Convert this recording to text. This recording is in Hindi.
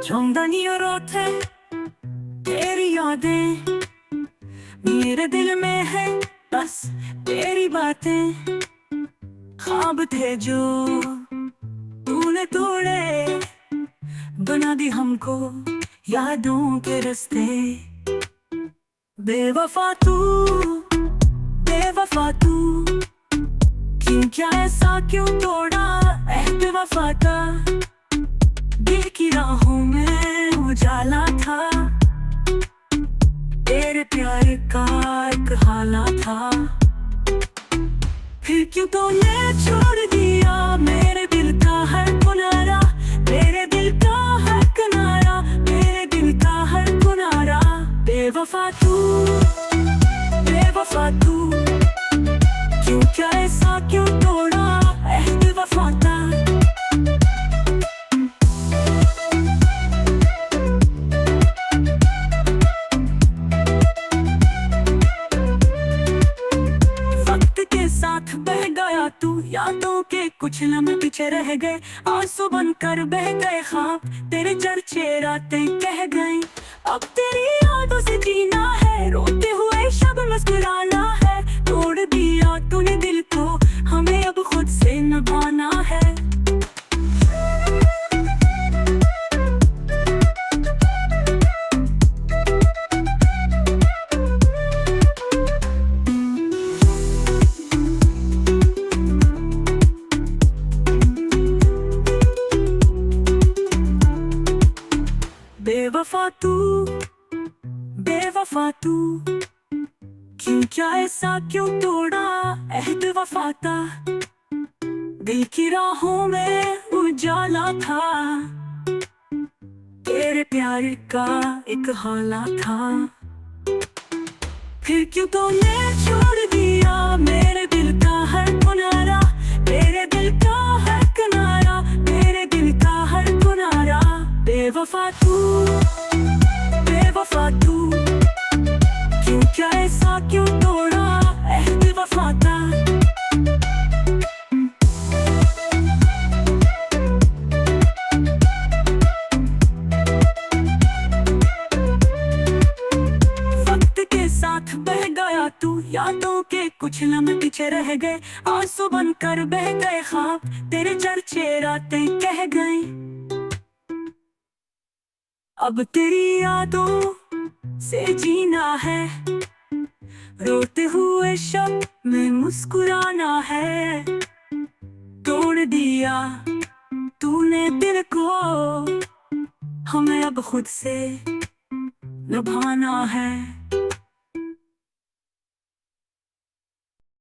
चौंदनी और रोते तेरी यादें मेरे दिल में है, बस तेरी बातें। ख्वाब थे जो तूने तोड़े, बना दी हमको यादों के रास्ते। बेवफा तू, बेवफा तू, क्यों क्या ऐसा क्यों तोड़ा अहद वफा का। दिल की राहों में उजाला था, तेरे प्यार का एक हाला था। फिर क्यों तूने छोड़ दिया मेरे दिल का हर किनारा, मेरे दिल का हर किनारा, मेरे दिल का हर किनारा। बेवफा तू, बेवफा तू, क्यों क्या ऐसा क्यों तोड़ा अहद वफा का। साथ बह गया तू, यादों के कुछ लम्हे पीछे रह गए। आंसू बनकर बह गए ख्वाब, तेरे चर्चे रातें कह गई। अब तेरी यादों से जीना है, रोते हुए शब मुस्कुराना है। तोड़ दिया तूने दिल को, हमें अब खुद से निभाना है। बेवफा तू, बेवफा तू, क्यों क्या ऐसा क्यों तोड़ा अहद वफा का। दिल की राहों में उजाला था, तेरे प्यार का एक हाला था। फिर क्यों तूने छोड़ दिया मेरे दिल का हर किनारा, मेरे दिल का हर किनारा, मेरे दिल का हर किनारा। बेवफा तू, बेवफा तू, क्यों क्या ऐसा क्यों तोड़ा अहद वफा का। वक्त के साथ बह गया तू, यादों के कुछ लम्हे पीछे रह गए। आंसू बनकर बह गए ख्वाब, तेरे चर्चे रातें कह गई। अब तेरी यादों से जीना है, रोते हुए शब में मुस्कुराना है। तोड़ दिया तूने दिल को, हमें अब खुद से निभाना है।